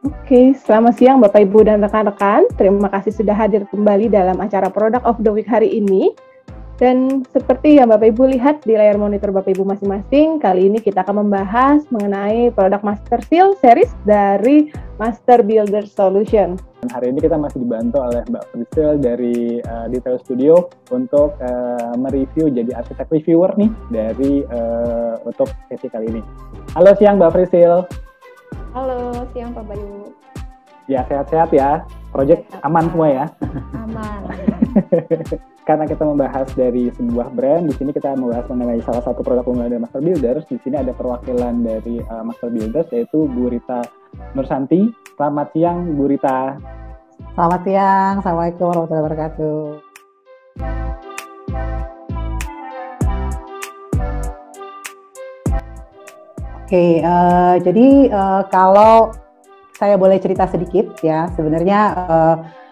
Oke, selamat siang Bapak Ibu dan rekan-rekan. Terima kasih sudah hadir kembali dalam acara Product of the Week hari ini. Dan seperti yang Bapak Ibu lihat di layar monitor Bapak Ibu masing-masing, kali ini kita akan membahas mengenai produk Master Seal series dari Master Builder Solution. Hari ini kita masih dibantu oleh Mbak Priscil dari Detail Studio untuk mereview jadi arsitek reviewer nih dari untuk sesi kali ini. Halo siang Mbak Priscil. Halo siang Pak Bayu. Ya sehat-sehat ya, project sehat, aman semua ya. Aman. Karena kita membahas dari sebuah brand, di sini kita membahas mengenai salah satu produk unggulan dari Master Builders. Di sini ada perwakilan dari Master Builders yaitu Bu Rita Nursanti. Selamat siang Bu Rita. Selamat siang, Assalamualaikum warahmatullahi wabarakatuh. Oke, jadi kalau saya boleh cerita sedikit ya, sebenarnya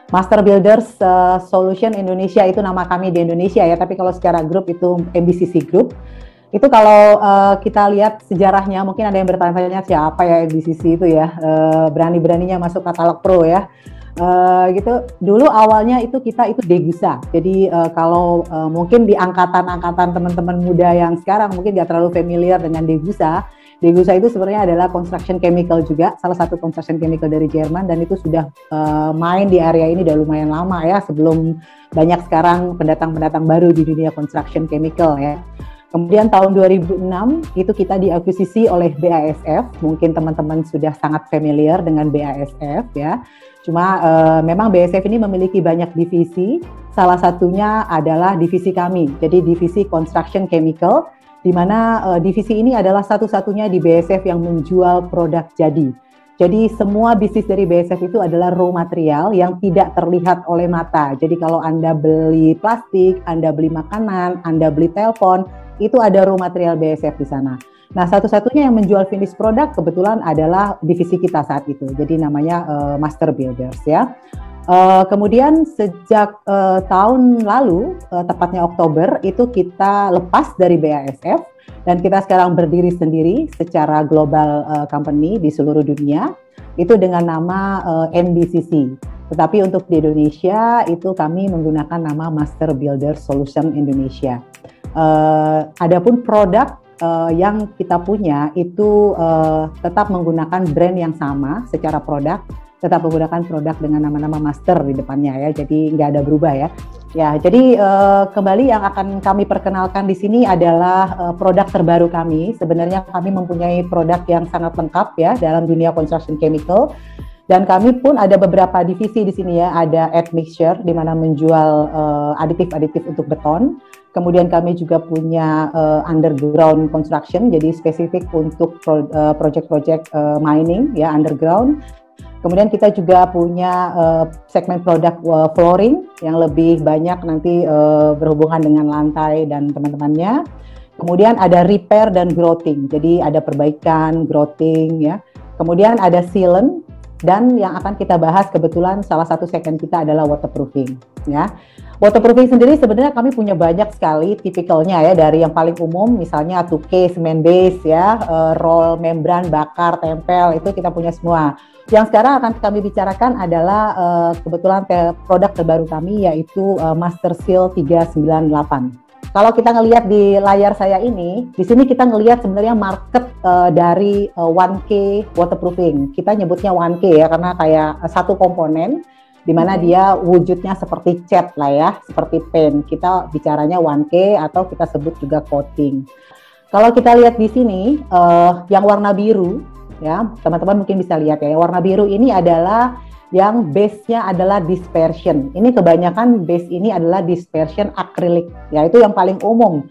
Master Builders Solution Indonesia itu nama kami di Indonesia ya, tapi kalau secara grup itu MBCC Group. Itu kalau kita lihat sejarahnya, mungkin ada yang bertanya-tanya siapa ya MBCC itu ya, berani-beraninya masuk katalog pro ya. Gitu. Dulu awalnya itu kita itu Degusa. Jadi kalau mungkin di angkatan-angkatan teman-teman muda yang sekarang mungkin nggak terlalu familiar dengan Degusa. Degusa itu sebenarnya adalah construction chemical juga, salah satu construction chemical dari Jerman, dan itu sudah main di area ini udah lumayan lama ya, sebelum banyak sekarang pendatang-pendatang baru di dunia construction chemical ya. Kemudian tahun 2006 itu kita diakuisisi oleh BASF, mungkin teman-teman sudah sangat familiar dengan BASF ya. Cuma memang BASF ini memiliki banyak divisi, salah satunya adalah divisi kami, jadi divisi construction chemical, di mana divisi ini adalah satu-satunya di BASF yang menjual produk jadi. Jadi semua bisnis dari BASF itu adalah raw material yang tidak terlihat oleh mata. Jadi kalau Anda beli plastik, Anda beli makanan, Anda beli telepon, itu ada raw material BASF di sana. Nah, satu-satunya yang menjual finish product kebetulan adalah divisi kita saat itu. Jadi namanya Master Builders ya. Kemudian sejak tahun lalu, tepatnya Oktober, itu kita lepas dari BASF dan kita sekarang berdiri sendiri secara global company di seluruh dunia, itu dengan nama MBCC. Tetapi untuk di Indonesia itu kami menggunakan nama Master Builder Solution Indonesia. Adapun produk yang kita punya itu tetap menggunakan brand yang sama secara produk, tetap menggunakan produk dengan nama-nama master di depannya ya, jadi nggak ada berubah ya. Ya, jadi kembali yang akan kami perkenalkan di sini adalah produk terbaru kami. Sebenarnya kami mempunyai produk yang sangat lengkap ya dalam dunia construction chemical. Dan kami pun ada beberapa divisi di sini ya, ada admixture di mana menjual aditif-aditif untuk beton. Kemudian kami juga punya underground construction, jadi spesifik untuk project-project mining ya underground. Kemudian kita juga punya segmen produk flooring yang lebih banyak nanti berhubungan dengan lantai dan teman-temannya. Kemudian ada repair dan grouting, jadi ada perbaikan, grouting ya. Kemudian ada sealant, dan yang akan kita bahas kebetulan salah satu segmen kita adalah waterproofing ya. Waterproofing sendiri sebenarnya kami punya banyak sekali tipikalnya ya, dari yang paling umum misalnya 2K, cement base ya, roll, membran, bakar, tempel, itu kita punya semua. Yang sekarang akan kami bicarakan adalah kebetulan produk terbaru kami yaitu Master Seal 398. Kalau kita ngelihat di layar saya ini, di sini kita ngelihat sebenarnya market dari 1K waterproofing. Kita nyebutnya 1K ya karena kayak satu komponen di mana dia wujudnya seperti cat lah ya, seperti paint. Kita bicaranya 1K atau kita sebut juga coating. Kalau kita lihat di sini yang warna biru ya, teman-teman mungkin bisa lihat ya, warna biru ini adalah yang base-nya adalah dispersion. Ini kebanyakan base ini adalah dispersion akrilik, ya itu yang paling umum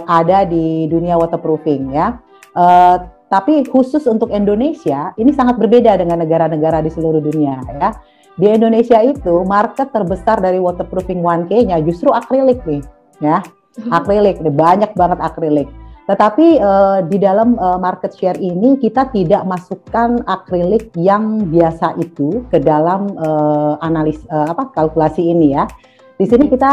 ada di dunia waterproofing ya. Tapi khusus untuk Indonesia ini sangat berbeda dengan negara-negara di seluruh dunia ya. Di Indonesia itu market terbesar dari waterproofing 1K-nya justru akrilik nih ya. Akrilik, banyak banget akrilik. Tetapi di dalam market share ini kita tidak masukkan akrilik yang biasa itu ke dalam kalkulasi ini ya. Di sini kita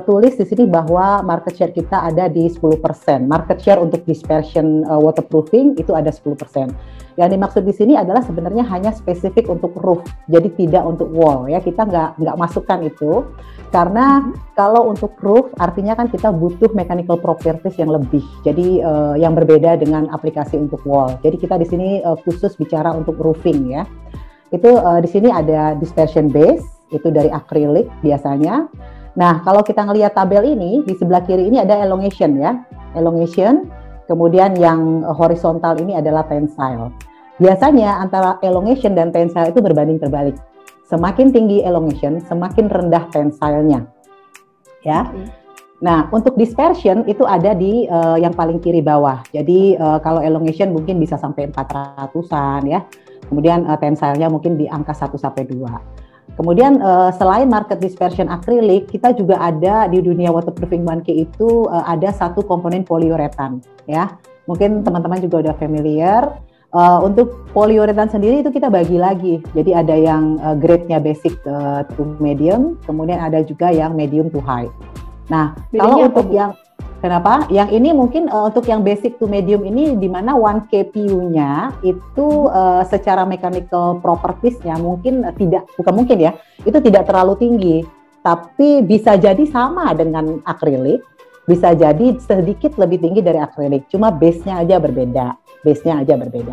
tulis di sini bahwa market share kita ada di 10%. Market share untuk dispersion waterproofing itu ada 10%. Yang dimaksud di sini adalah sebenarnya hanya spesifik untuk roof, jadi tidak untuk wall ya. Kita nggak masukkan itu karena kalau untuk roof artinya kan kita butuh mechanical properties yang lebih. Jadi yang berbeda dengan aplikasi untuk wall. Jadi kita di sini khusus bicara untuk roofing ya. Itu di sini ada dispersion base, itu dari akrilik biasanya. Nah, kalau kita ngelihat tabel ini, di sebelah kiri ini ada elongation ya. Elongation, kemudian yang horizontal ini adalah tensile. Biasanya antara elongation dan tensile itu berbanding terbalik. Semakin tinggi elongation, semakin rendah tensilenya. Ya. Nah, untuk dispersion itu ada di yang paling kiri bawah. Jadi kalau elongation mungkin bisa sampai 400-an ya. Kemudian tensilenya mungkin di angka 1 sampai 2. Kemudian selain market dispersion akrilik, kita juga ada di dunia waterproofing 1K itu ada satu komponen poliuretan ya. Mungkin teman-teman juga udah familiar. Untuk poliuretan sendiri itu kita bagi lagi. Jadi ada yang grade-nya basic to medium, kemudian ada juga yang medium to high. Nah, kalau untuk yang kenapa? Yang ini mungkin untuk yang basic to medium ini di mana 1K PU-nya itu secara mechanical properties-nya bukan mungkin ya, itu tidak terlalu tinggi, tapi bisa jadi sama dengan akrilik, bisa jadi sedikit lebih tinggi dari akrilik, cuma base-nya aja berbeda,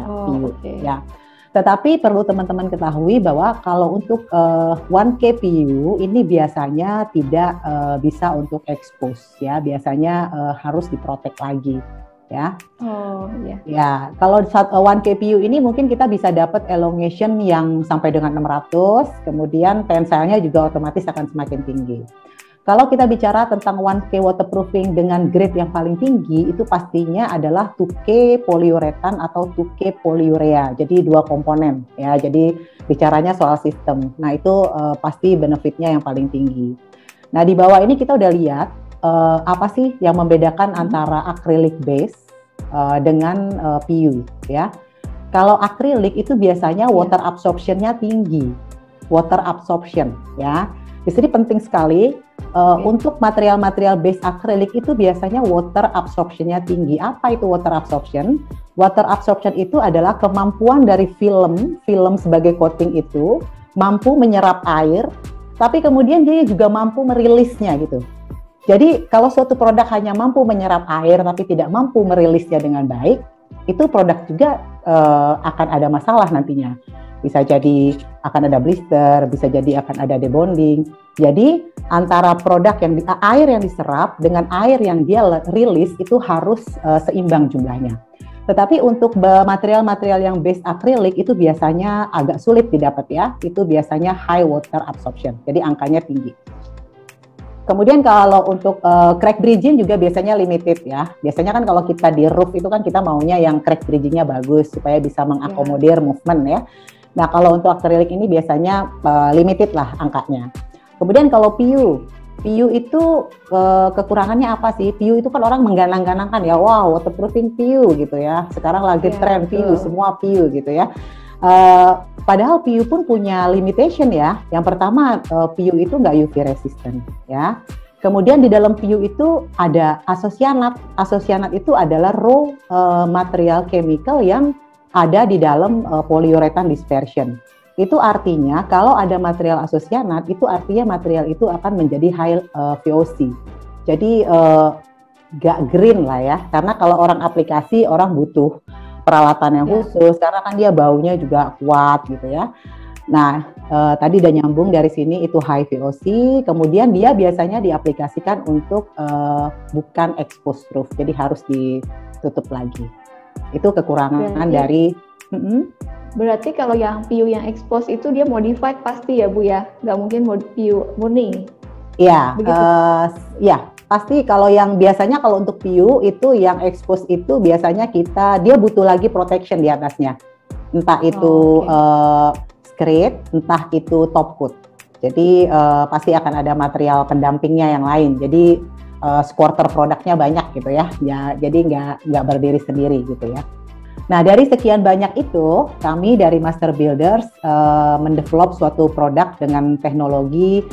PU ya. Tetapi perlu teman-teman ketahui bahwa kalau untuk 1K PU ini biasanya tidak bisa untuk expose ya, biasanya harus diprotek lagi ya. Oh iya. Ya, kalau 1K PU ini mungkin kita bisa dapat elongation yang sampai dengan 600, kemudian tensilenya juga otomatis akan semakin tinggi. Kalau kita bicara tentang 1K waterproofing dengan grade yang paling tinggi, itu pastinya adalah 2K poliuretan atau 2K poliurea. Jadi 2 komponen ya. Jadi bicaranya soal sistem. Nah, itu pasti benefitnya yang paling tinggi. Nah, di bawah ini kita udah lihat apa sih yang membedakan antara acrylic base dengan PU ya. Kalau akrilik itu biasanya water absorption-nya tinggi. Water absorption ya. Di sini penting sekali untuk material-material base akrilik itu biasanya water absorption-nya tinggi. Apa itu water absorption? Water absorption itu adalah kemampuan dari film sebagai coating itu mampu menyerap air, tapi kemudian dia juga mampu merilisnya gitu. Jadi kalau suatu produk hanya mampu menyerap air tapi tidak mampu merilisnya dengan baik, itu produk juga akan ada masalah nantinya. Bisa jadi akan ada blister, bisa jadi akan ada debonding. Jadi antara produk yang air yang diserap dengan air yang dia rilis itu harus seimbang jumlahnya. Tetapi untuk material-material yang base akrilik itu biasanya agak sulit didapat ya. Itu biasanya high water absorption. Jadi angkanya tinggi. Kemudian kalau untuk crack bridging juga biasanya limited ya. Biasanya kan kalau kita di roof itu kan kita maunya yang crack bridgingnya bagus supaya bisa mengakomodir movement ya. Nah, kalau untuk akrilik ini biasanya limited lah angkanya. Kemudian kalau PU itu kekurangannya apa sih? PU itu kan orang mengganang-ganangkan ya, wow waterproofing PU gitu ya. Sekarang lagi tren PU, semua PU gitu ya. Padahal PU pun punya limitation ya. Yang pertama PU itu nggak UV resistant ya. Kemudian di dalam PU itu ada asosianat. Asosianat itu adalah raw material chemical yang ada di dalam poliuretan dispersion. Itu artinya kalau ada material asosianat, itu artinya material itu akan menjadi high VOC. Jadi gak green lah ya, karena kalau orang aplikasi, orang butuh peralatan yang khusus, karena kan dia baunya juga kuat gitu ya. Nah, tadi udah nyambung dari sini itu high VOC, kemudian dia biasanya diaplikasikan untuk bukan exposed roof, jadi harus ditutup lagi. Itu kekurangan dari Berarti kalau yang PU yang expose itu dia modified pasti ya Bu ya? Nggak mungkin PU murni? Iya, ya pasti kalau yang biasanya kalau untuk PU itu yang expose itu biasanya dia butuh lagi protection di atasnya. Entah itu screed, entah itu top coat. Jadi pasti akan ada material pendampingnya yang lain. Jadi supporter produknya banyak gitu ya. Jadi nggak berdiri sendiri gitu ya. Nah, dari sekian banyak itu, kami dari Master Builders mendevelop suatu produk dengan teknologi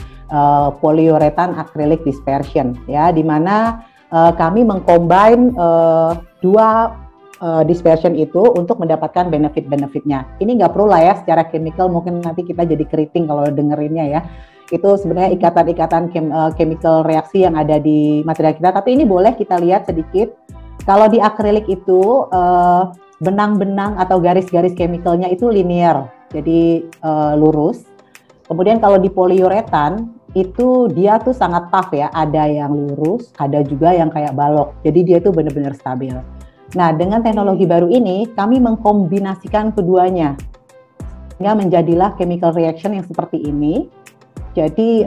polyurethane acrylic dispersion, ya, di mana kami mengcombine dua dispersion itu untuk mendapatkan benefit-benefitnya. Ini nggak perlu lah ya secara chemical, mungkin nanti kita jadi keriting kalau dengerinnya ya. Itu sebenarnya ikatan-ikatan chemical reaksi yang ada di material kita, tapi ini boleh kita lihat sedikit. Kalau di akrilik itu benang-benang atau garis-garis chemicalnya itu linear, jadi lurus. Kemudian kalau di polyuretan itu dia tuh sangat tough ya, ada yang lurus, ada juga yang kayak balok. Jadi dia tuh benar-benar stabil. Nah, dengan teknologi baru ini kami mengkombinasikan keduanya sehingga menjadilah chemical reaction yang seperti ini. Jadi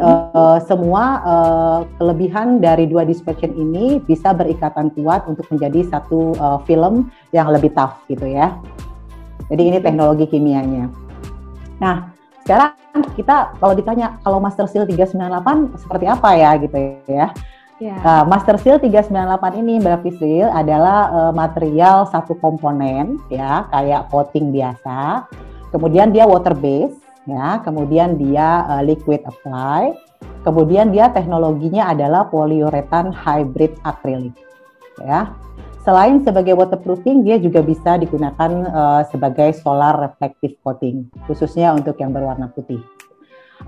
semua kelebihan dari dua dispersion ini bisa berikatan kuat untuk menjadi satu film yang lebih tough gitu ya. Jadi ini teknologi kimianya. Nah, sekarang kita kalau ditanya kalau Master Seal 398 seperti apa ya gitu ya. Yeah. Master Seal 398 ini Mbak Fisril adalah material satu komponen ya, kayak coating biasa. Kemudian dia water based ya, kemudian dia liquid apply, kemudian dia teknologinya adalah polyurethane hybrid acrylic ya. Selain sebagai waterproofing, dia juga bisa digunakan sebagai solar reflective coating, khususnya untuk yang berwarna putih.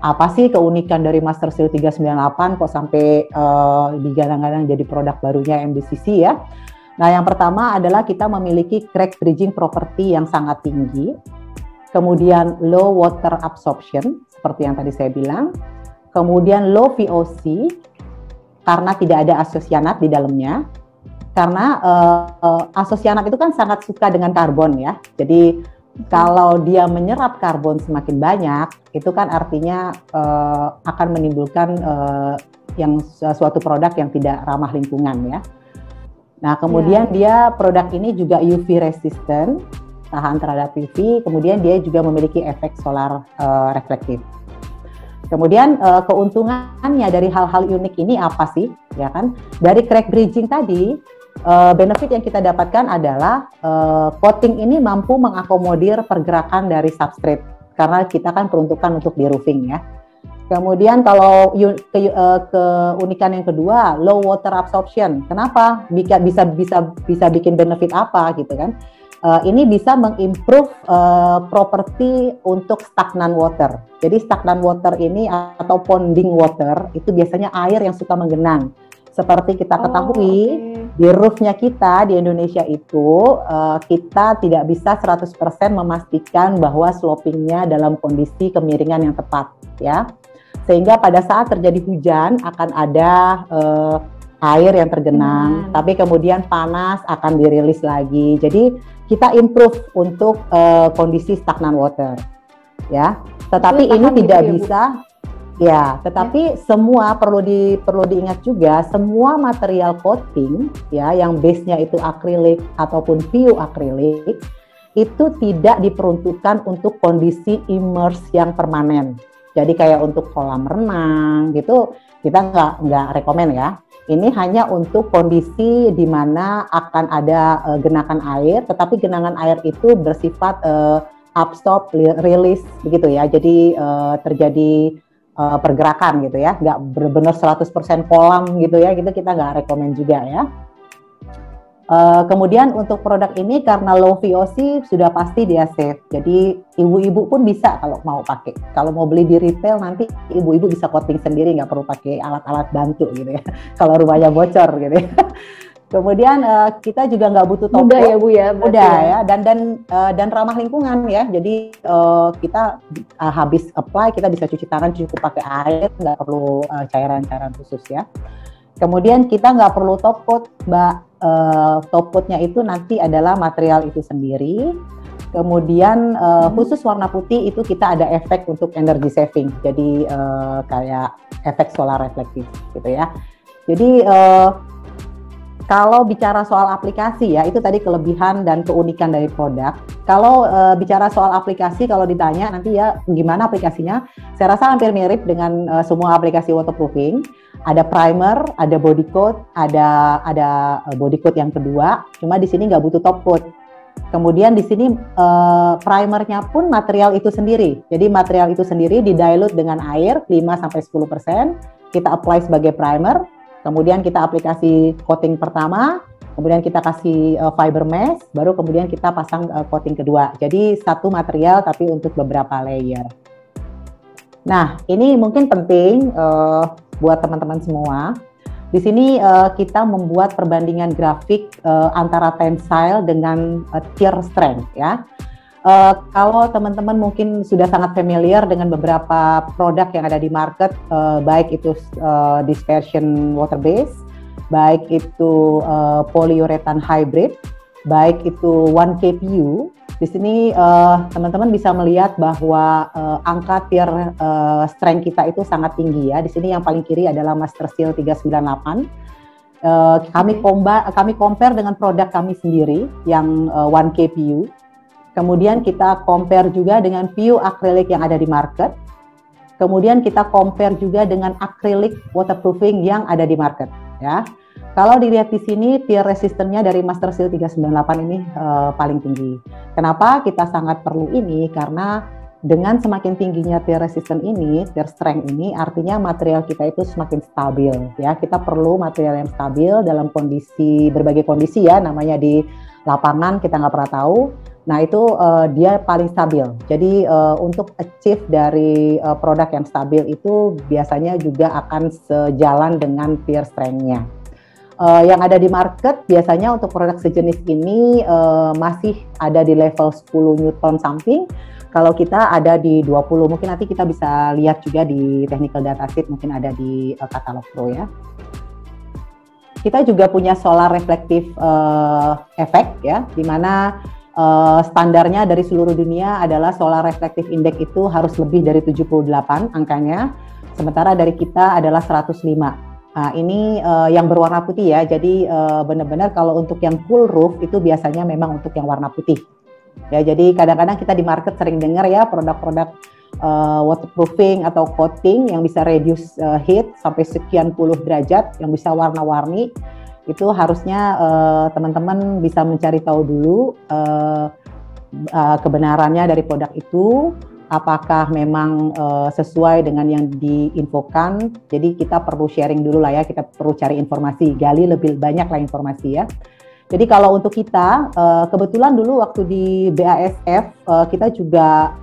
Apa sih keunikan dari Master Seal 398 kok sampai digadang-gadang jadi produk barunya MBCC ya? Nah, yang pertama adalah kita memiliki crack bridging property yang sangat tinggi. Kemudian low water absorption, seperti yang tadi saya bilang. Kemudian low VOC, karena tidak ada asosianat di dalamnya. Karena asosianat itu kan sangat suka dengan karbon ya. Jadi kalau dia menyerap karbon semakin banyak, itu kan artinya akan menimbulkan yang suatu produk yang tidak ramah lingkungan ya. Nah, kemudian dia produk ini juga UV resistant, tahan terhadap UV, kemudian dia juga memiliki efek solar reflektif. Kemudian keuntungannya dari hal-hal unik ini apa sih? Ya kan? Dari crack bridging tadi, benefit yang kita dapatkan adalah coating ini mampu mengakomodir pergerakan dari substrate karena kita kan peruntukan untuk di roofing ya. Kemudian kalau keunikan yang kedua, low water absorption. Kenapa? Bisa bikin benefit apa gitu kan? Ini bisa mengimprove properti untuk stagnan water. Jadi stagnan water ini atau ponding water itu biasanya air yang suka menggenang. Seperti kita ketahui, di roofnya kita di Indonesia itu kita tidak bisa 100% memastikan bahwa slopingnya dalam kondisi kemiringan yang tepat ya. Sehingga pada saat terjadi hujan akan ada air yang tergenang, tapi kemudian panas akan dirilis lagi. Jadi kita improve untuk kondisi stagnan water, ya. Tetapi ini tidak bisa, ya. Tetapi semua perlu diingat juga, semua material coating, ya, yang base-nya itu akrilik ataupun PU akrilik, itu tidak diperuntukkan untuk kondisi immerse yang permanen. Jadi kayak untuk kolam renang gitu, kita nggak rekomen ya. Ini hanya untuk kondisi di mana akan ada genangan air, tetapi genangan air itu bersifat absorb, release begitu ya. Jadi terjadi pergerakan gitu ya, nggak benar-benar 100% kolam gitu ya, gitu kita nggak rekomen juga ya. Kemudian untuk produk ini karena low VOC sudah pasti dia safe. Jadi ibu-ibu pun bisa kalau mau pakai. Kalau mau beli di retail nanti ibu-ibu bisa coating sendiri, nggak perlu pakai alat-alat bantu gitu ya. Kalau rumahnya bocor gitu ya. Kemudian kita juga nggak butuh toples. Mudah ya Bu ya. Mudah ya. Dan ramah lingkungan ya. Jadi kita habis apply kita bisa cuci tangan cukup pakai air, nggak perlu cairan-cairan khusus ya. Kemudian kita nggak perlu top coat, Mbak. Top coatnya itu nanti adalah material itu sendiri. Kemudian khusus warna putih itu kita ada efek untuk energy saving. Jadi kayak efek solar reflektif gitu ya. Jadi kalau bicara soal aplikasi ya, itu tadi kelebihan dan keunikan dari produk. Kalau bicara soal aplikasi, kalau ditanya nanti ya gimana aplikasinya, saya rasa hampir mirip dengan semua aplikasi waterproofing. Ada primer, ada body coat, ada body coat yang kedua. Cuma di sini nggak butuh top coat. Kemudian di sini primernya pun material itu sendiri. Jadi material itu sendiri dilute dengan air 5-10%. Kita apply sebagai primer. Kemudian kita aplikasi coating pertama. Kemudian kita kasih fiber mesh. Baru kemudian kita pasang coating kedua. Jadi satu material tapi untuk beberapa layer. Nah, ini mungkin penting buat teman-teman semua. Di sini kita membuat perbandingan grafik antara tensile dengan tear strength ya. Kalau teman-teman mungkin sudah sangat familiar dengan beberapa produk yang ada di market, baik itu dispersion water base, baik itu polyurethane hybrid, baik itu 1KPU. Di sini teman-teman bisa melihat bahwa angka tear strength kita itu sangat tinggi ya. Di sini yang paling kiri adalah Masterseal 398. Kami compare dengan produk kami sendiri yang 1KPU. Kemudian kita compare juga dengan PU acrylic yang ada di market. Kemudian kita compare juga dengan acrylic waterproofing yang ada di market ya. Kalau dilihat di sini, tear resistannya dari Masterseal 398 ini paling tinggi. Kenapa kita sangat perlu ini? Karena dengan semakin tingginya tear resistant ini, tear strength ini, artinya material kita itu semakin stabil. Ya, kita perlu material yang stabil dalam kondisi berbagai kondisi ya, namanya di lapangan kita nggak pernah tahu. Nah itu dia paling stabil. Jadi untuk achieve dari produk yang stabil itu biasanya juga akan sejalan dengan tear strength-nya. Yang ada di market biasanya untuk produk sejenis ini masih ada di level 10 Newton something. Kalau kita ada di 20, mungkin nanti kita bisa lihat juga di technical datasheet, mungkin ada di katalog Pro ya. Kita juga punya solar reflective effect ya, di mana standarnya dari seluruh dunia adalah solar reflective index itu harus lebih dari 78 angkanya, sementara dari kita adalah 105. Nah, ini yang berwarna putih ya, jadi benar-benar kalau untuk yang full roof itu biasanya memang untuk yang warna putih. Ya, jadi kadang-kadang kita di market sering dengar ya produk-produk waterproofing atau coating yang bisa reduce heat sampai sekian puluh derajat, yang bisa warna-warni. Itu harusnya teman-teman bisa mencari tahu dulu kebenarannya dari produk itu. Apakah memang sesuai dengan yang diinfokan. Jadi kita perlu sharing dulu lah ya, kita perlu cari informasi, gali lebih banyak lah informasi ya. Jadi kalau untuk kita, kebetulan dulu waktu di BASF kita juga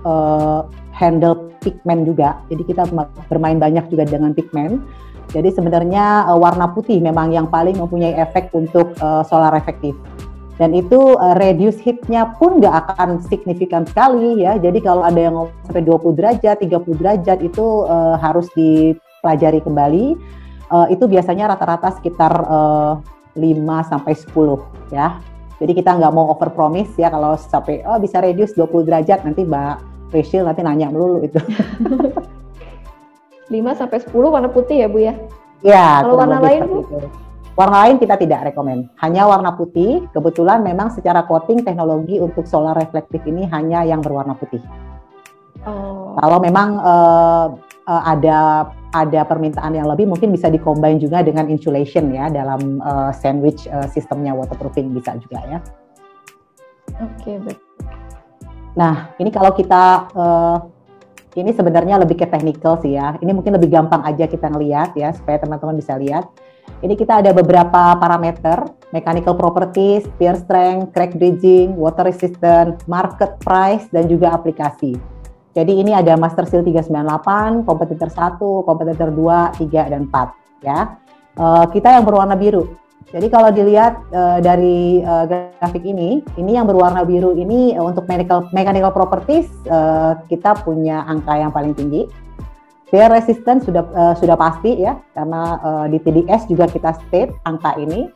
handle pigment juga. Jadi kita bermain banyak juga dengan pigment. Jadi sebenarnya warna putih memang yang paling mempunyai efek untuk solar reflective. Dan itu reduce heat-nya pun nggak akan signifikan sekali ya. Jadi kalau ada yang sampai 20 derajat, 30 derajat itu harus dipelajari kembali. Itu biasanya rata-rata sekitar 5-10 ya. Jadi kita nggak mau over promise ya, kalau sampai bisa reduce 20 derajat, nanti Mbak Rachel nanti nanya melulu itu. 5-10 warna putih ya Bu ya? Ya. Kalau warna lain Bu? Warna lain kita tidak rekomend, hanya warna putih. Kebetulan memang secara coating teknologi untuk solar reflective ini hanya yang berwarna putih. Oh. Kalau memang ada permintaan yang lebih, mungkin bisa di-combine juga dengan insulation ya, dalam sandwich sistemnya waterproofing bisa juga ya. Oke, betul. Nah, ini kalau kita ini sebenarnya lebih ke technical sih ya. Ini mungkin lebih gampang aja kita ngelihat ya, supaya teman-teman bisa lihat. Ini kita ada beberapa parameter, mechanical properties, tear strength, crack bridging, water resistant, market price, dan juga aplikasi. Jadi ini ada Masterseal 398, kompetitor 1, kompetitor 2, 3, dan 4 ya. Kita yang berwarna biru. Jadi kalau dilihat dari grafik ini yang berwarna biru ini untuk mechanical properties kita punya angka yang paling tinggi. Tear resistant sudah pasti ya, karena di TDS juga kita state angka ini.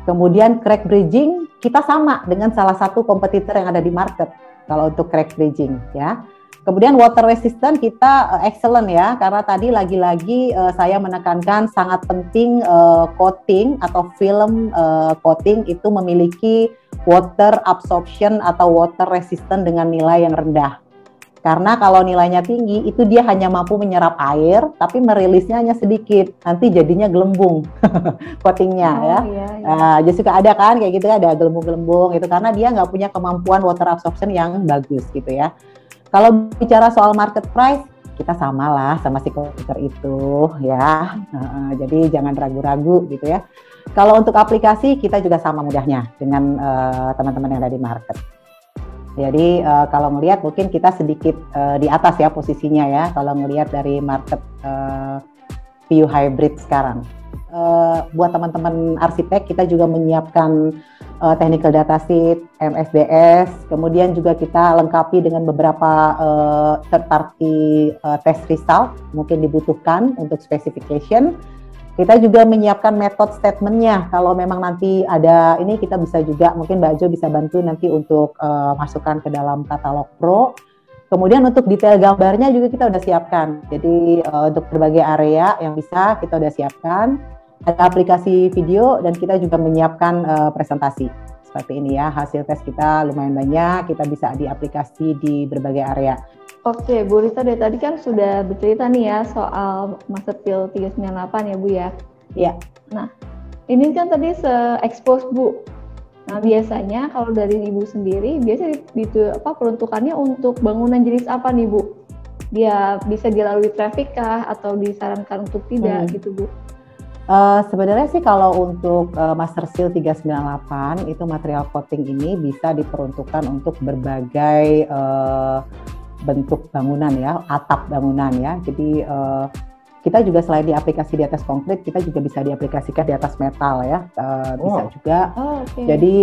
Kemudian crack bridging kita sama dengan salah satu kompetitor yang ada di market kalau untuk crack bridging ya. Kemudian water resistant kita excellent ya, karena tadi lagi-lagi saya menekankan sangat penting coating atau film coating itu memiliki water absorption atau water resistant dengan nilai yang rendah. Karena kalau nilainya tinggi, itu dia hanya mampu menyerap air, tapi merilisnya hanya sedikit. Nanti jadinya gelembung coatingnya ya. Iya, iya. Jadi suka ada kan kayak gitu, ada gelembung-gelembung itu karena dia nggak punya kemampuan water absorption yang bagus gitu ya. Kalau bicara soal market price, kita samalah sama si komputer itu ya. Jadi jangan ragu-ragu gitu ya. Kalau untuk aplikasi kita juga sama mudahnya dengan teman-teman yang ada di market. Jadi kalau ngelihat mungkin kita sedikit di atas ya posisinya ya kalau ngelihat dari market PU hybrid sekarang. Buat teman-teman arsitek kita juga menyiapkan technical data sheet, MSDS, kemudian juga kita lengkapi dengan beberapa third party test result mungkin dibutuhkan untuk specification. Kita juga menyiapkan method statement-nya. Kalau memang nanti ada ini kita bisa juga mungkin Mbak Jo bisa bantu nanti untuk masukkan ke dalam katalog Pro. Kemudian untuk detail gambarnya juga kita udah siapkan. Jadi untuk berbagai area yang bisa kita udah siapkan. Ada aplikasi video dan kita juga menyiapkan presentasi. Seperti ini ya, hasil tes kita lumayan banyak, kita bisa diaplikasi di berbagai area. Oke, Bu Rita dari tadi kan sudah bercerita nih ya soal Masterpil 398 ya Bu ya. Iya. Nah, ini kan tadi se-expose Bu. Nah, biasanya kalau dari Ibu sendiri, biasanya peruntukannya untuk bangunan jenis apa nih Bu? Dia bisa dilalui traffic kah atau disarankan untuk tidak gitu Bu? Sebenarnya sih kalau untuk Master Seal 398 itu material coating ini bisa diperuntukkan untuk berbagai bentuk bangunan ya, atap bangunan ya. Jadi kita juga selain di aplikasi di atas konkrit, kita juga bisa diaplikasikan di atas metal ya, bisa juga. Okay. Jadi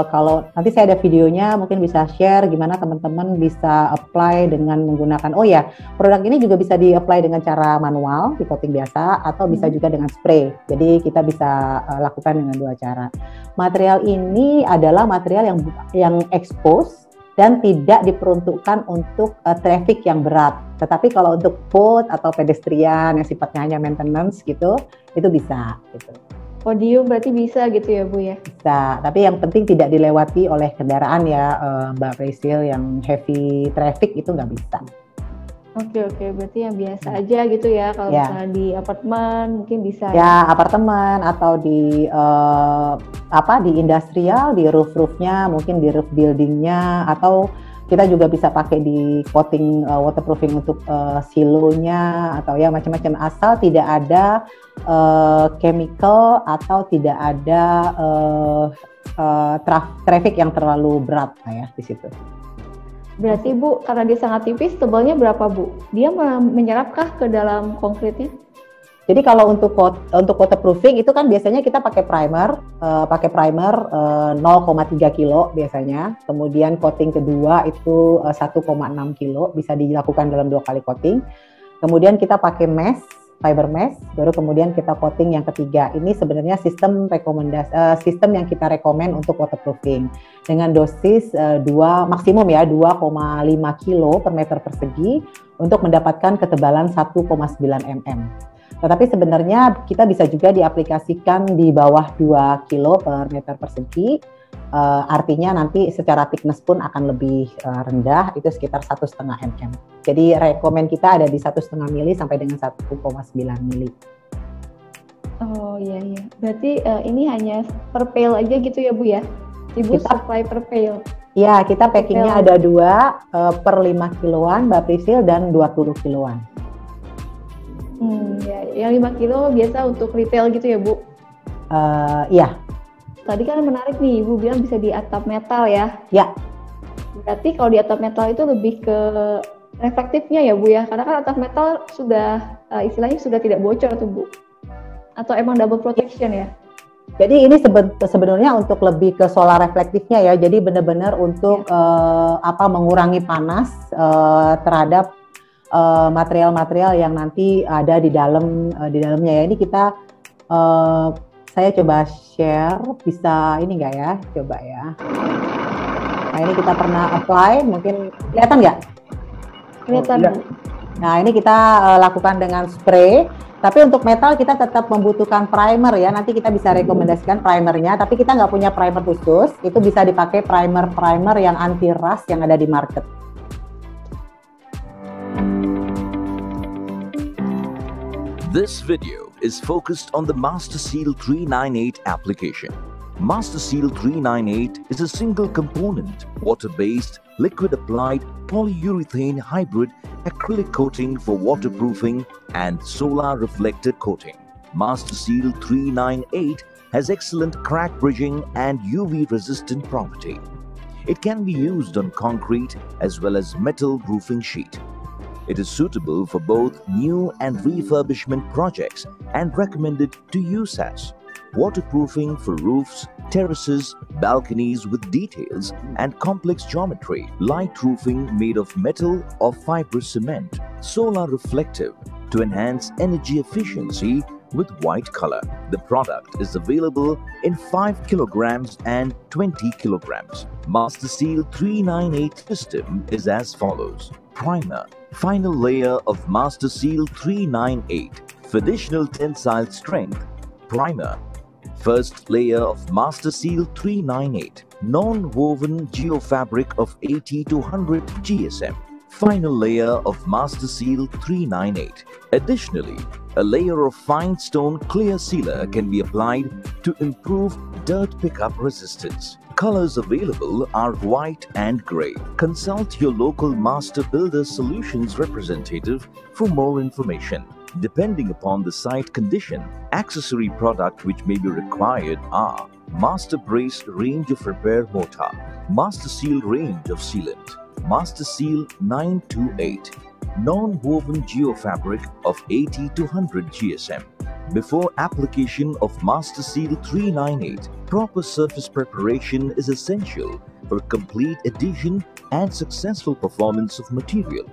kalau nanti saya ada videonya, mungkin bisa share gimana teman-teman bisa apply dengan menggunakan. Oh ya, produk ini juga bisa di-apply dengan cara manual, di coating biasa, atau bisa juga dengan spray. Jadi kita bisa lakukan dengan dua cara. Material ini adalah material yang expose dan tidak diperuntukkan untuk traffic yang berat. Tetapi kalau untuk boat atau pedestrian yang sifatnya hanya maintenance gitu, itu bisa gitu. Podium berarti bisa gitu ya Bu ya? Bisa, tapi yang penting tidak dilewati oleh kendaraan ya Mbak Priscil, yang heavy traffic itu nggak bisa. Oke, berarti yang biasa aja gitu ya, kalau misalnya di apartemen mungkin bisa. Ya, apartemen atau di di industrial, di roof-roofnya, mungkin di roof buildingnya, atau kita juga bisa pakai di coating waterproofing untuk silonya, atau ya macam-macam, asal tidak ada chemical atau tidak ada traffic yang terlalu berat ya di situ. Berarti Bu, karena dia sangat tipis, tebalnya berapa Bu? Dia menyerapkah ke dalam konkritnya? Jadi kalau untuk waterproofing itu kan biasanya kita pakai primer 0,3 kilo biasanya. Kemudian coating kedua itu 1,6 kilo, bisa dilakukan dalam 2 kali coating. Kemudian kita pakai mesh, fiber mesh, baru kemudian kita coating yang ketiga. Ini sebenarnya sistem yang kita rekomen untuk waterproofing dengan dosis maksimum ya 2,5 kilo per meter persegi untuk mendapatkan ketebalan 1,9 mm. Tetapi sebenarnya kita bisa juga diaplikasikan di bawah 2 kilo per meter persegi. Artinya nanti secara thickness pun akan lebih rendah, itu sekitar 1,5 mm. Jadi rekomen kita ada di 1,5 mili sampai dengan 1,9 mili. Oh iya. Berarti ini hanya per pail aja gitu ya Bu ya? Ibu kita supply per pail? Iya, kita packingnya ada 2 per 5 kiloan Mbak Priscil dan 20 kiloan. Ya, yang 5 kilo biasa untuk retail gitu ya Bu? Iya. Tadi kan menarik nih, Ibu bilang bisa di atap metal ya? Ya. Berarti kalau di atap metal itu lebih ke reflektifnya ya Bu ya? Karena kan atap metal sudah istilahnya sudah tidak bocor tuh Bu? Atau emang double protection ya? Jadi ini sebenarnya untuk lebih ke solar reflektifnya ya. Jadi benar-benar untuk mengurangi panas terhadap material-material yang nanti ada di dalamnya ya. Ini kita saya coba share, bisa ini nggak ya? Coba ya. Nah ini kita pernah apply, mungkin kelihatan nggak? Kelihatan. Nah ini kita lakukan dengan spray. Tapi untuk metal kita tetap membutuhkan primer ya. Nanti kita bisa rekomendasikan primernya. Tapi kita nggak punya primer khusus. Itu bisa dipakai primer yang anti rust yang ada di market. This video is focused on the MasterSeal 398 application. MasterSeal 398 is a single component, water-based, liquid-applied polyurethane hybrid acrylic coating for waterproofing and solar reflector coating. MasterSeal 398 has excellent crack bridging and UV resistant property. It can be used on concrete as well as metal roofing sheet. It is suitable for both new and refurbishment projects and recommended to use as waterproofing for roofs, terraces, balconies with details and complex geometry, light roofing made of metal or fibrous cement, solar reflective to enhance energy efficiency with white color. The product is available in 5 kilograms and 20 kilograms. MasterSeal 398 system is as follows. Primer. Final layer of MasterSeal 398 for additional tensile strength. Primer. First layer of MasterSeal 398 non-woven geofabric of 80 to 100 GSM. Final layer of MasterSeal 398. Additionally, a layer of fine stone clear sealer can be applied to improve dirt pickup resistance. Colors available are white and gray. Consult your local Master Builder Solutions representative for more information. Depending upon the site condition, accessory product which may be required are Master Brace range of repair mortar, MasterSeal range of sealant, MasterSeal 928, non-woven geofabric of 80 to 100 GSM. Before application of MasterSeal 398, proper surface preparation is essential for complete adhesion and successful performance of material.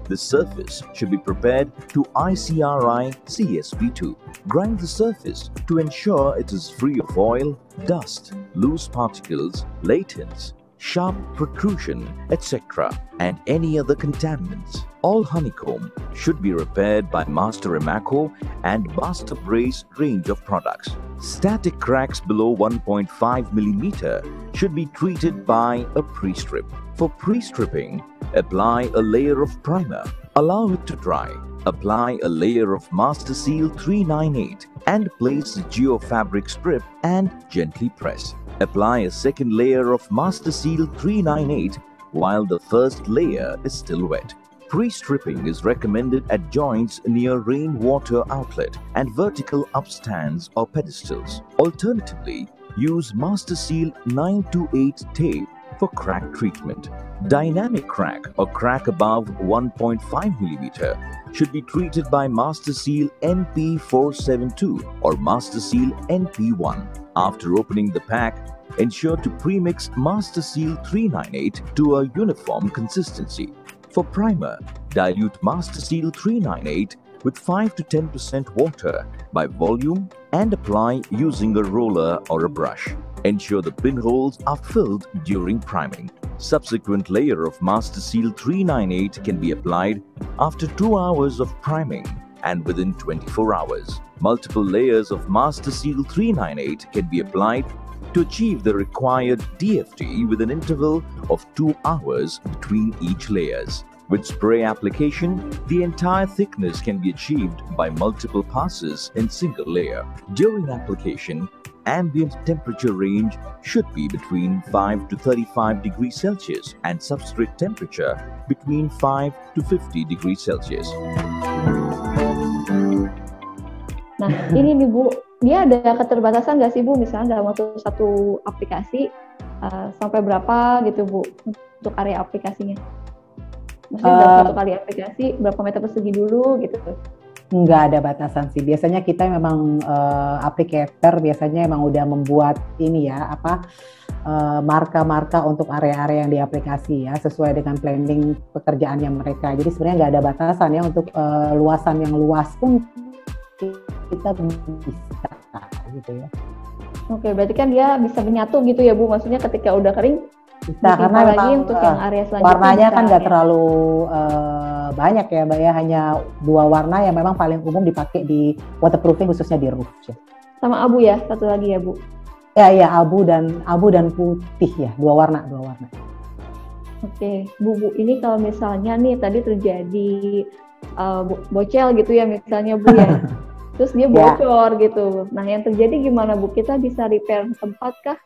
The surface should be prepared to ICRI CSP2. Grind the surface to ensure it is free of oil, dust, loose particles, latents, sharp protrusion, etc. and any other contaminants. All honeycomb should be repaired by Master Emaco and Master Brace range of products. Static cracks below 1.5 mm should be treated by a pre-strip. For pre-stripping, apply a layer of primer, allow it to dry, apply a layer of MasterSeal 398 and place the geofabric strip and gently press. Apply a second layer of MasterSeal 398 while the first layer is still wet. Pre-stripping is recommended at joints near rainwater outlet and vertical upstands or pedestals. Alternatively, use MasterSeal 928 tape for crack treatment. Dynamic crack or crack above 1.5 mm should be treated by MasterSeal NP472 or MasterSeal NP1. After opening the pack, ensure to premix MasterSeal 398 to a uniform consistency. For primer, dilute MasterSeal 398 with 5 to 10% water by volume and apply using a roller or a brush. Ensure the pinholes are filled during priming. Subsequent layer of MasterSeal 398 can be applied after 2 hours of priming and within 24 hours. Multiple layers of MasterSeal 398 can be applied to achieve the required DFT with an interval of 2 hours between each layers. With spray application, the entire thickness can be achieved by multiple passes in single layer. During application, ambient temperature range should be between 5 to 35 degrees Celsius and substrate temperature between 5 to 50 degrees Celsius. Nah, ini nih Bu, dia ada keterbatasan nggak sih Bu, misalnya dalam waktu satu aplikasi sampai berapa gitu Bu, untuk area aplikasinya? Maksudnya dalam satu kali aplikasi, berapa meter persegi dulu gitu? Nggak ada batasan sih. Biasanya kita memang applicator biasanya emang udah membuat ini ya, marka-marka untuk area-area yang di aplikasi ya, sesuai dengan planning pekerjaannya mereka. Jadi sebenarnya nggak ada batasan ya untuk luasan yang luas pun kita bisa gitu ya. Oke, berarti kan dia bisa menyatu gitu ya Bu, maksudnya ketika udah kering bisa, karena lagi untuk yang area selanjutnya warnanya kan nggak terlalu banyak ya Mbak ya, hanya 2 warna yang memang paling umum dipakai di waterproofing khususnya di roof. Sama abu ya, satu lagi ya Bu? Ya, abu dan putih ya, 2 warna. Oke, Bu, ini kalau misalnya nih tadi terjadi bocel gitu ya misalnya Bu ya, terus dia bocor gitu. Nah yang terjadi gimana Bu? Kita bisa repair tempat kah?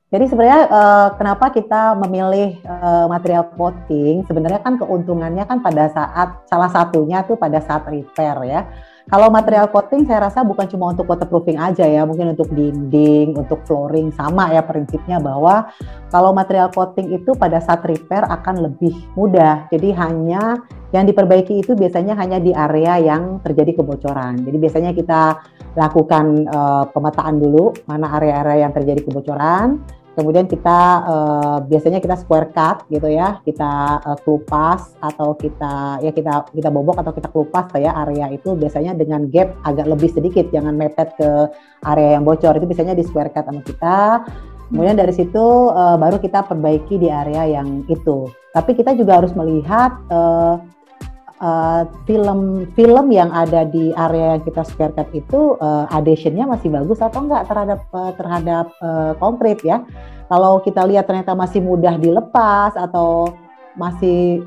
Jadi sebenarnya kenapa kita memilih material coating? Sebenarnya kan keuntungannya kan pada saat salah satunya tuh pada saat repair ya. Kalau material coating saya rasa bukan cuma untuk waterproofing aja ya, mungkin untuk dinding, untuk flooring sama ya prinsipnya bahwa kalau material coating itu pada saat repair akan lebih mudah. Jadi hanya yang diperbaiki itu biasanya hanya di area yang terjadi kebocoran. Jadi biasanya kita lakukan pemetaan dulu mana area-area yang terjadi kebocoran. Kemudian kita biasanya kita square cut gitu ya, kita kelupas atau kita bobok atau kita kelupas ya area itu biasanya dengan gap agak lebih sedikit, jangan mepet ke area yang bocor, itu biasanya di square cut sama kita. Kemudian dari situ baru kita perbaiki di area yang itu. Tapi kita juga harus melihat film yang ada di area yang kita square cut itu adhesionnya masih bagus atau enggak terhadap konkrit ya. Kalau kita lihat ternyata masih mudah dilepas atau masih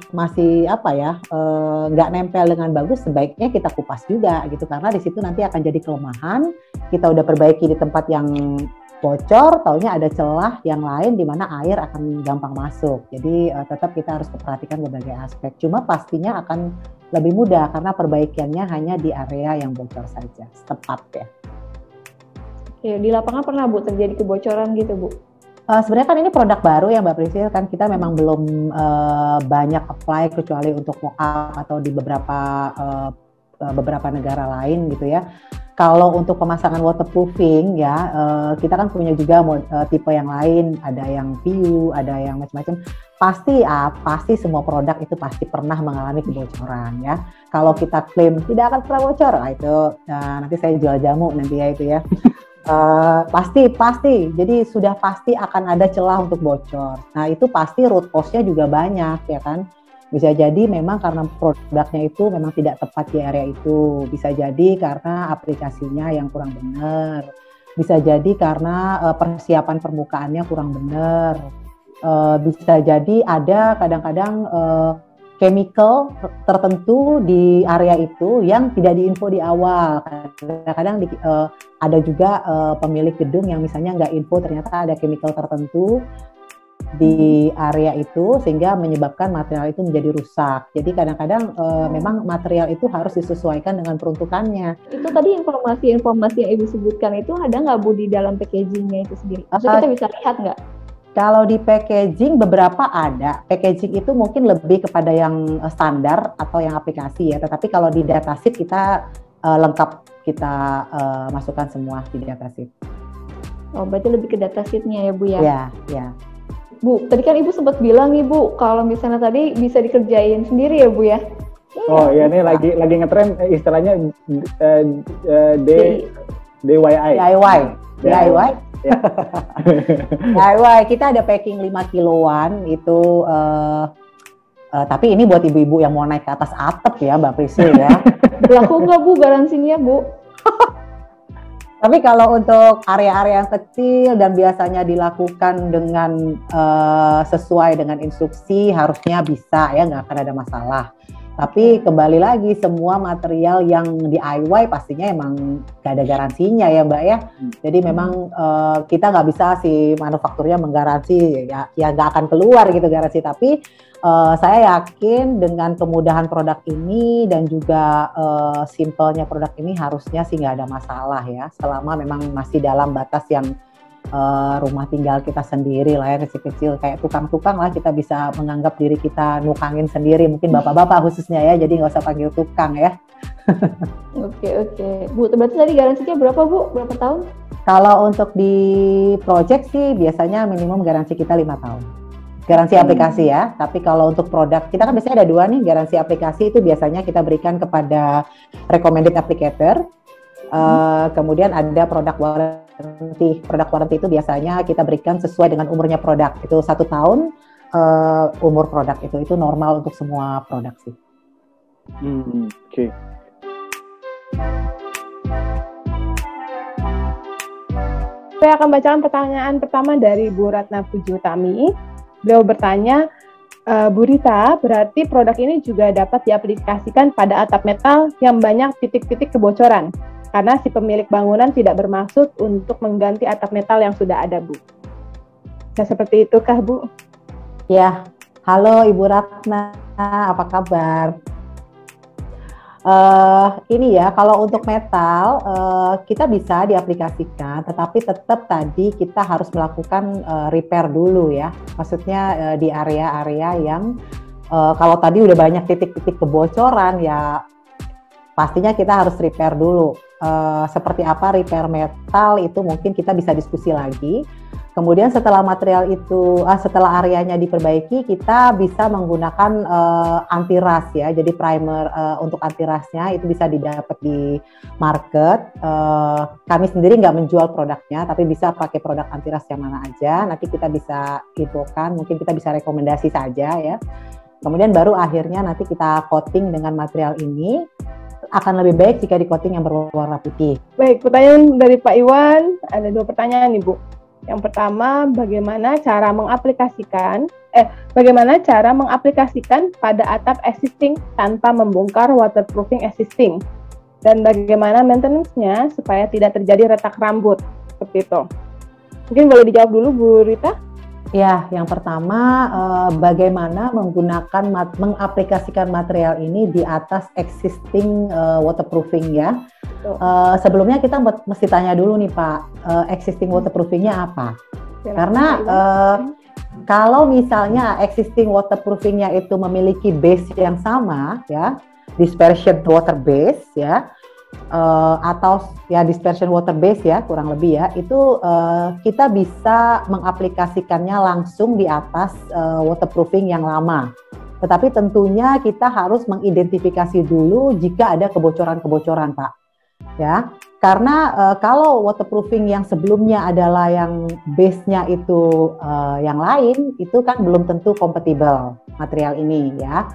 nggak nempel dengan bagus, sebaiknya kita kupas juga gitu, karena di situ nanti akan jadi kelemahan. Kita udah perbaiki di tempat yang bocor, taunya ada celah yang lain di mana air akan gampang masuk. Jadi tetap kita harus memperhatikan berbagai aspek. Cuma pastinya akan lebih mudah karena perbaikannya hanya di area yang bocor saja, tepat ya. Oke, di lapangan pernah Bu terjadi kebocoran gitu Bu? Sebenarnya kan ini produk baru ya Mbak Priscil, kan kita memang belum banyak apply kecuali untuk mock-up atau di beberapa negara lain gitu ya. Kalau untuk pemasangan waterproofing ya, kita kan punya juga tipe yang lain, ada yang PU, ada yang macam-macam. Pasti semua produk itu pasti pernah mengalami kebocoran ya. Kalau kita klaim tidak akan pernah bocor, itu nanti saya jual jamu nanti ya itu ya. Pasti, jadi sudah pasti akan ada celah untuk bocor. Nah itu pasti root cause-nya juga banyak ya kan. Bisa jadi memang karena produknya itu memang tidak tepat di area itu. Bisa jadi karena aplikasinya yang kurang benar. Bisa jadi karena persiapan permukaannya kurang benar. Bisa jadi ada kadang-kadang chemical tertentu di area itu yang tidak diinfo di awal. Kadang-kadang ada juga pemilik gedung yang misalnya nggak info ternyata ada chemical tertentu di area itu sehingga menyebabkan material itu menjadi rusak. Jadi kadang-kadang memang material itu harus disesuaikan dengan peruntukannya. Itu tadi informasi-informasi yang Ibu sebutkan itu ada nggak Bu di dalam packagingnya itu sendiri? Maksudnya kita bisa lihat nggak? Kalau di packaging beberapa ada. Packaging itu mungkin lebih kepada yang standar atau yang aplikasi ya. Tetapi kalau di datasheet kita lengkap kita masukkan semua di datasheet. Oh, berarti lebih ke datasheetnya ya Bu ya? Ya. Bu, tadi kan Ibu sempat bilang nih Bu, kalau misalnya tadi bisa dikerjain sendiri ya Bu ya? Oh ya, ini lagi ngetren istilahnya DIY. DIY. Ya. DIY, kita ada packing 5 kiloan itu tapi ini buat ibu-ibu yang mau naik ke atas atap ya Mbak Priscil ya. Berlaku nggak Bu garansinya Bu? Tapi kalau untuk area-area yang kecil dan biasanya dilakukan dengan sesuai dengan instruksi harusnya bisa ya, nggak akan ada masalah. Tapi kembali lagi semua material yang DIY pastinya emang gak ada garansinya ya Mbak ya. Jadi memang kita nggak bisa si manufakturnya menggaransi ya nggak akan keluar gitu garansi. Tapi saya yakin dengan kemudahan produk ini dan juga simpelnya produk ini harusnya sih nggak ada masalah ya. Selama memang masih dalam batas yang rumah tinggal kita sendiri lah ya, kecil-kecil kayak tukang-tukang lah, kita bisa menganggap diri kita nukangin sendiri, mungkin bapak-bapak khususnya ya, jadi nggak usah panggil tukang ya. Oke. Bu, berarti tadi garansinya berapa Bu? Berapa tahun? Kalau untuk di project sih biasanya minimum garansi kita 5 tahun. Garansi aplikasi ya, tapi kalau untuk produk, kita kan biasanya ada 2 nih, garansi aplikasi itu biasanya kita berikan kepada recommended applicator. Kemudian ada produk warranty. Produk warranty itu biasanya kita berikan sesuai dengan umurnya produk. Itu 1 tahun umur produk itu normal untuk semua produk sih. Oke. Saya akan bacakan pertanyaan pertama dari Bu Ratna Puji Utami. Beliau bertanya, Bu Rita, berarti produk ini juga dapat diaplikasikan pada atap metal yang banyak titik-titik kebocoran, karena si pemilik bangunan tidak bermaksud untuk mengganti atap metal yang sudah ada, Bu. Nah, seperti itukah, Bu? Ya, halo Ibu Ratna, apa kabar? Ini ya, kalau untuk metal kita bisa diaplikasikan, tetapi tetap tadi kita harus melakukan repair dulu ya. Maksudnya di area-area yang kalau tadi udah banyak titik-titik kebocoran ya, pastinya kita harus repair dulu. Seperti apa repair metal itu mungkin kita bisa diskusi lagi. Kemudian setelah material itu, setelah areanya diperbaiki, kita bisa menggunakan anti rust ya. Jadi primer untuk anti rustnya itu bisa didapat di market. Kami sendiri nggak menjual produknya, tapi bisa pakai produk anti rust yang mana aja. Nanti kita bisa infokan, mungkin kita bisa rekomendasi saja ya. Kemudian baru akhirnya nanti kita coating dengan material ini. Akan lebih baik jika di coating yang berwarna putih. Baik, pertanyaan dari Pak Iwan, ada 2 pertanyaan nih, Bu. Yang pertama, bagaimana cara mengaplikasikan pada atap existing tanpa membongkar waterproofing existing? Dan bagaimana maintenance-nya supaya tidak terjadi retak rambut? Seperti itu. Mungkin boleh dijawab dulu, Bu Rita? Ya, yang pertama bagaimana mengaplikasikan material ini di atas existing waterproofing ya. Sebelumnya kita mesti tanya dulu nih Pak, existing waterproofingnya apa? Karena kalau misalnya existing waterproofingnya itu memiliki base yang sama ya, dispersion water base ya, atau ya dispersion water base ya kurang lebih ya, itu kita bisa mengaplikasikannya langsung di atas waterproofing yang lama. Tetapi tentunya kita harus mengidentifikasi dulu jika ada kebocoran-kebocoran Pak. Ya, karena kalau waterproofing yang sebelumnya adalah yang base-nya itu yang lain, itu kan belum tentu kompatibel material ini ya.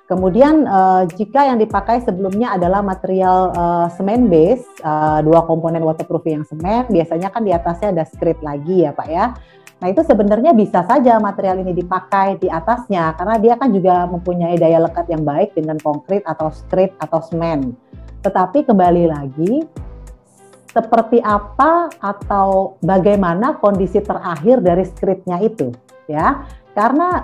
Kemudian jika yang dipakai sebelumnya adalah material semen base, 2 komponen waterproofing yang semen, biasanya kan di atasnya ada skrit lagi ya Pak ya. Nah itu sebenarnya bisa saja material ini dipakai di atasnya, karena dia kan juga mempunyai daya lekat yang baik dengan konkrit atau skrit atau semen. Tetapi kembali lagi, seperti apa atau bagaimana kondisi terakhir dari skritnya itu ya. Karena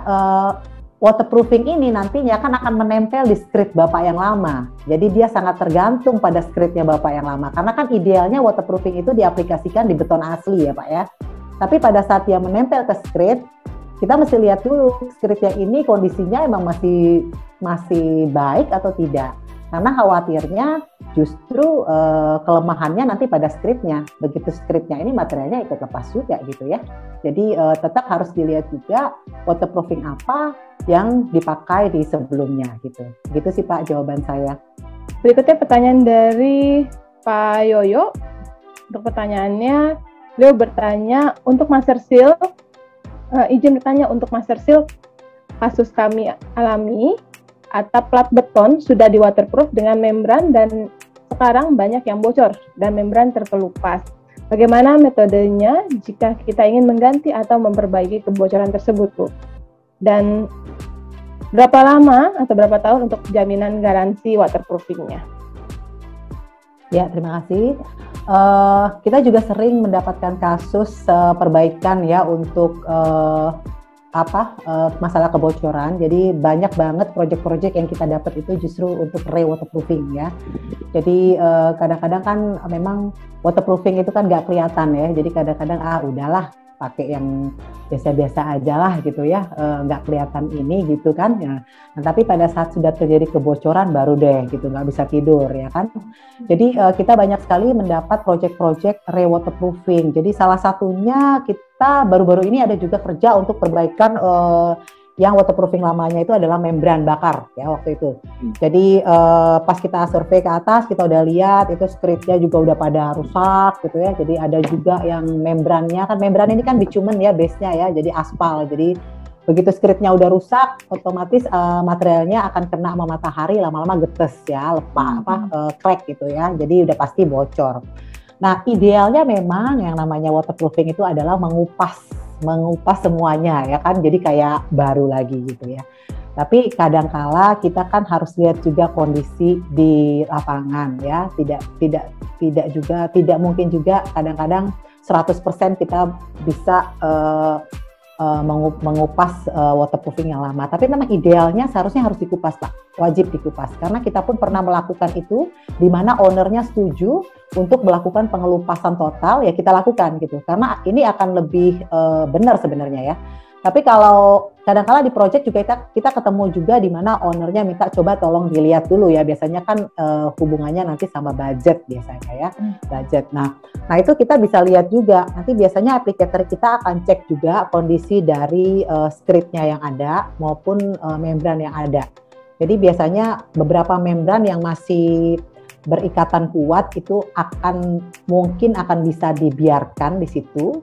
waterproofing ini nantinya kan akan menempel di skrit Bapak yang lama. Jadi dia sangat tergantung pada skritnya Bapak yang lama. Karena kan idealnya waterproofing itu diaplikasikan di beton asli ya Pak ya. Tapi pada saat dia menempel ke skrit, kita mesti lihat dulu skritnya ini kondisinya emang masih baik atau tidak. Karena khawatirnya justru kelemahannya nanti pada skritnya. Begitu skritnya ini materialnya ikut lepas juga gitu ya. Jadi tetap harus dilihat juga waterproofing apa yang dipakai di sebelumnya gitu. Gitu sih Pak jawaban saya. Berikutnya pertanyaan dari Pak Yoyo. Untuk pertanyaannya, beliau bertanya untuk master seal, izin bertanya untuk master seal, kasus kami alami, atap plat beton sudah di waterproof dengan membran dan sekarang banyak yang bocor dan membran terkelupas. Bagaimana metodenya jika kita ingin mengganti atau memperbaiki kebocoran tersebut, Bu? Dan berapa lama atau berapa tahun untuk jaminan garansi waterproofingnya? Ya, terima kasih. Kita juga sering mendapatkan kasus perbaikan ya untuk masalah kebocoran. Jadi banyak banget proyek-proyek yang kita dapat itu justru untuk re-waterproofing ya. Jadi kadang-kadang kan memang waterproofing itu kan nggak kelihatan ya. Jadi kadang-kadang udahlah pakai yang biasa-biasa aja lah gitu ya, nggak kelihatan ini gitu kan ya. Nah, tapi pada saat sudah terjadi kebocoran baru deh gitu, nggak bisa tidur ya kan. Jadi kita banyak sekali mendapat proyek-proyek re-waterproofing. Jadi salah satunya kita baru-baru ini ada juga kerja untuk perbaikan yang waterproofing lamanya itu adalah membran bakar ya waktu itu. Jadi pas kita survei ke atas kita udah lihat itu skritnya juga udah pada rusak gitu ya. Jadi ada juga yang membrannya, kan membran ini kan bitumen ya base-nya ya, jadi aspal. Jadi begitu skritnya udah rusak, otomatis materialnya akan kena sama matahari, lama-lama getes ya, crack gitu ya. Jadi udah pasti bocor. Nah idealnya memang yang namanya waterproofing itu adalah mengupas mengupas semuanya ya kan, jadi kayak baru lagi gitu ya. Tapi kadangkala kita kan harus lihat juga kondisi di lapangan ya, tidak mungkin juga kadang-kadang 100% kita bisa mengupas waterproofing yang lama. Tapi memang idealnya seharusnya harus dikupas, Pak. Wajib dikupas. Karena kita pun pernah melakukan itu, di mana ownernya setuju untuk melakukan pengelupasan total, ya kita lakukan gitu. Karena ini akan lebih benar sebenarnya ya. Tapi kalau kadang-kala di project juga kita ketemu juga di mana ownernya minta coba tolong dilihat dulu ya. Biasanya kan hubungannya nanti sama budget biasanya ya, budget. Nah itu kita bisa lihat juga. Nanti biasanya aplikator kita akan cek juga kondisi dari skritnya yang ada maupun membran yang ada. Jadi biasanya beberapa membran yang masih berikatan kuat itu mungkin akan bisa dibiarkan di situ.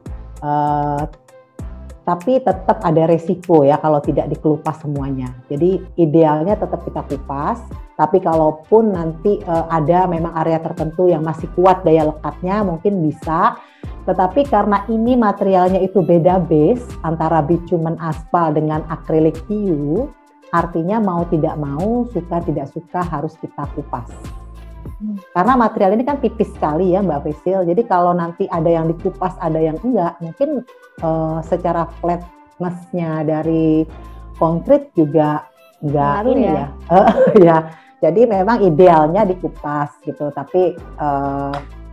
Tapi tetap ada resiko ya kalau tidak dikelupas semuanya. Jadi idealnya tetap kita kupas, tapi kalaupun nanti ada memang area tertentu yang masih kuat daya lekatnya mungkin bisa. Tetapi karena ini materialnya itu beda base antara bitumen aspal dengan akrilik PU, artinya mau tidak mau, suka tidak suka harus kita kupas. Karena material ini kan tipis sekali ya Mbak Prisil, jadi kalau nanti ada yang dikupas, ada yang enggak, mungkin secara flatness-nya dari konkrit juga enggak ini ya. Ya, jadi memang idealnya dikupas gitu, tapi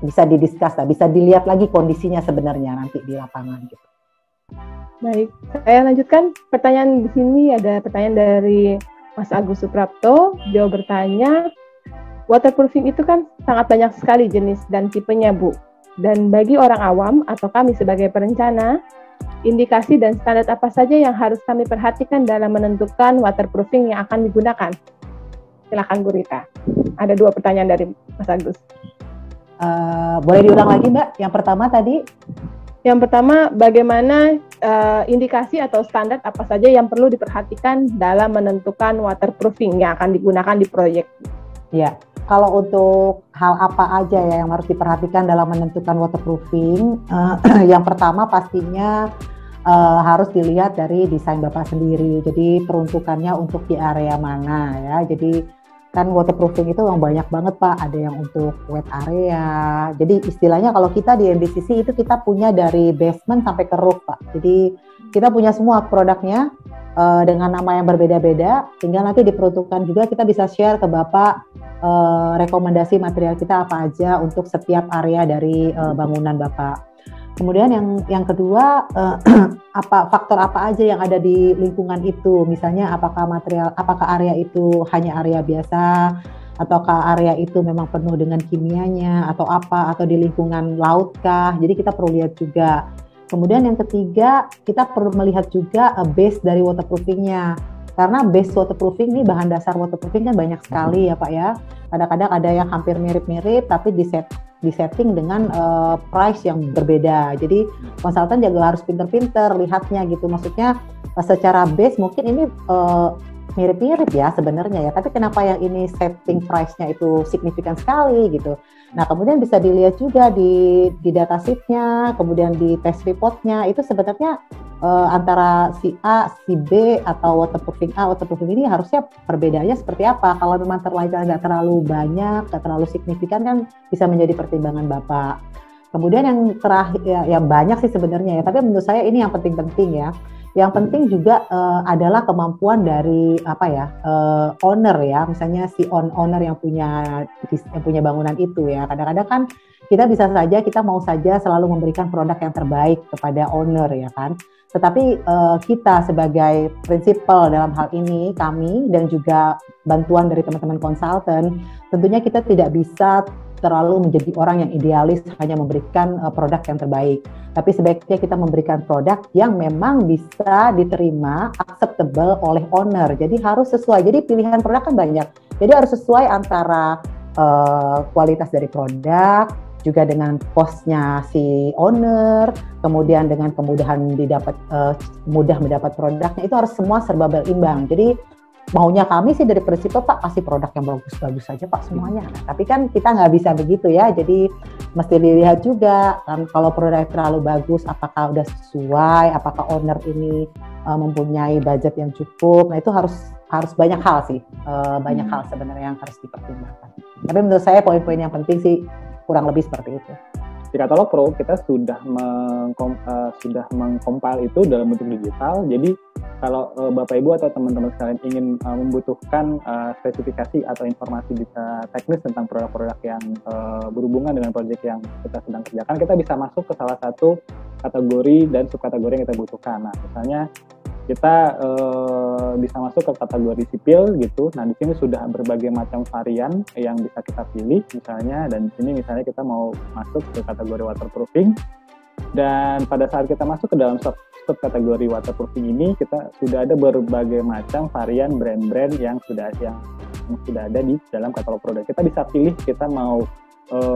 bisa didiskus lah, bisa dilihat lagi kondisinya sebenarnya nanti di lapangan gitu. Baik, saya lanjutkan pertanyaan di sini. Ada pertanyaan dari Mas Agus Suprapto, beliau bertanya, waterproofing itu kan sangat banyak sekali jenis dan tipenya, Bu. Dan bagi orang awam atau kami sebagai perencana, indikasi dan standar apa saja yang harus kami perhatikan dalam menentukan waterproofing yang akan digunakan? Silakan Bu Rita. Ada 2 pertanyaan dari Mas Agus. Boleh diulang lagi, Mbak? Yang pertama tadi? Yang pertama, bagaimana indikasi atau standar apa saja yang perlu diperhatikan dalam menentukan waterproofing yang akan digunakan di proyek? Ya. Kalau untuk hal apa aja ya yang harus diperhatikan dalam menentukan waterproofing, yang pertama pastinya harus dilihat dari desain Bapak sendiri. Jadi peruntukannya untuk di area mana ya. Jadi kan waterproofing itu yang banyak banget Pak. Ada yang untuk wet area. Jadi istilahnya kalau kita di MBCC itu kita punya dari basement sampai ke roof Pak. Jadi kita punya semua produknya dengan nama yang berbeda-beda. Tinggal nanti diperuntukkan juga kita bisa share ke Bapak rekomendasi material kita apa aja untuk setiap area dari bangunan Bapak. Kemudian yang kedua, faktor apa aja yang ada di lingkungan itu, misalnya apakah area itu hanya area biasa, ataukah area itu memang penuh dengan kimianya, atau di lingkungan laut kah, jadi kita perlu lihat juga. Kemudian yang ketiga, kita perlu melihat juga base dari waterproofingnya. Karena base waterproofing ini, bahan dasar waterproofing kan banyak sekali ya Pak ya. Kadang-kadang ada yang hampir mirip-mirip tapi disetting dengan price yang berbeda. Jadi konsultan juga harus pinter-pinter lihatnya gitu. Maksudnya secara base mungkin ini mirip-mirip ya sebenarnya ya. Tapi kenapa yang ini setting price-nya itu signifikan sekali gitu. Nah kemudian bisa dilihat juga di datasheet-nya, kemudian di test report-nya itu sebenarnya antara si A, si B atau waterproofing A, waterproofing ini harusnya perbedaannya seperti apa. Kalau memang nggak terlalu banyak, nggak terlalu signifikan kan bisa menjadi pertimbangan Bapak. Kemudian yang terakhir, ya banyak sih sebenarnya ya, tapi menurut saya ini yang penting-penting ya. Yang penting juga adalah kemampuan dari owner ya, misalnya si owner yang punya bangunan itu ya. Kadang-kadang kan kita mau saja selalu memberikan produk yang terbaik kepada owner ya kan. Tetapi kita sebagai prinsipal dalam hal ini, kami dan juga bantuan dari teman-teman konsultan, tentunya kita tidak bisa terlalu menjadi orang yang idealis hanya memberikan produk yang terbaik. Tapi sebaiknya kita memberikan produk yang memang bisa diterima, acceptable oleh owner. Jadi harus sesuai. Jadi pilihan produk kan banyak. Jadi harus sesuai antara kualitas dari produk, juga dengan cost-nya si owner, kemudian dengan kemudahan mudah mendapat produknya, itu harus semua serba berimbang. Jadi maunya kami sih dari prinsipal Pak kasih produk yang bagus-bagus saja Pak semuanya. Nah, tapi kan kita nggak bisa begitu ya, jadi mesti dilihat juga kan kalau produk terlalu bagus apakah udah sesuai, apakah owner ini mempunyai budget yang cukup. Nah itu harus banyak hal sih, banyak hal sebenarnya yang harus dipertimbangkan. Tapi menurut saya poin-poin yang penting sih kurang lebih seperti itu. Di Katalog Pro kita sudah mengcompile itu dalam bentuk digital. Jadi kalau Bapak Ibu atau teman-teman sekalian ingin membutuhkan spesifikasi atau informasi teknis tentang produk-produk yang berhubungan dengan proyek yang kita sedang kerjakan, kita bisa masuk ke salah satu kategori dan subkategori yang kita butuhkan. Nah, misalnya kita bisa masuk ke kategori sipil gitu. Nah, di sini sudah berbagai macam varian yang bisa kita pilih misalnya, dan di sini misalnya kita mau masuk ke kategori waterproofing. Dan pada saat kita masuk ke dalam subkategori waterproofing ini, kita sudah ada berbagai macam varian brand-brand yang sudah ada di dalam katalog produk. Kita bisa pilih kita mau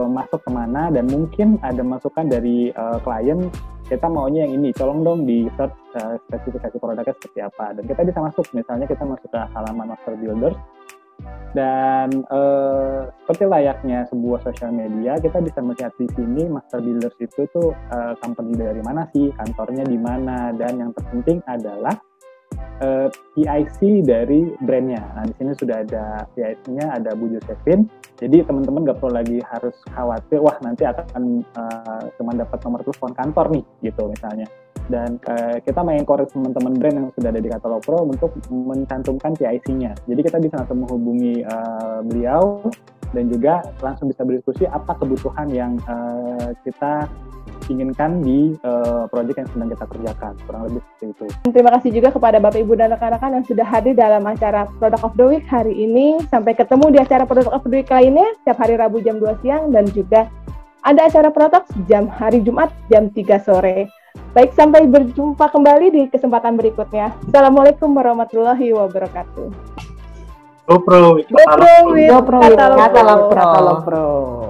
masuk kemana, dan mungkin ada masukan dari klien, kita maunya yang ini, tolong dong di search spesifikasi produknya seperti apa, dan kita bisa masuk, misalnya kita masuk ke halaman Master Builders, dan seperti layaknya sebuah sosial media, kita bisa melihat di sini Master Builders itu tuh company dari mana sih, kantornya di mana, dan yang terpenting adalah PIC dari brandnya. Nah, di sini sudah ada PIC-nya, ada Bu Josephine. Jadi teman-teman nggak perlu lagi harus khawatir, wah nanti akan cuma dapat nomor telepon kantor nih, gitu misalnya. Dan kita mengencourage teman-teman brand yang sudah ada di Katalog Pro untuk mencantumkan PIC-nya. Jadi kita bisa langsung menghubungi beliau dan juga langsung bisa berdiskusi apa kebutuhan yang kita inginkan di proyek yang sedang kita kerjakan, kurang lebih seperti itu. Terima kasih juga kepada Bapak Ibu dan rekan-rekan yang sudah hadir dalam acara Product of the Week hari ini. Sampai ketemu di acara Product of the Week lainnya setiap hari Rabu jam 2 siang, dan juga ada acara Product jam hari Jumat jam 3 sore. Baik, sampai berjumpa kembali di kesempatan berikutnya. Assalamualaikum warahmatullahi wabarakatuh. GoPro with Katalog Pro.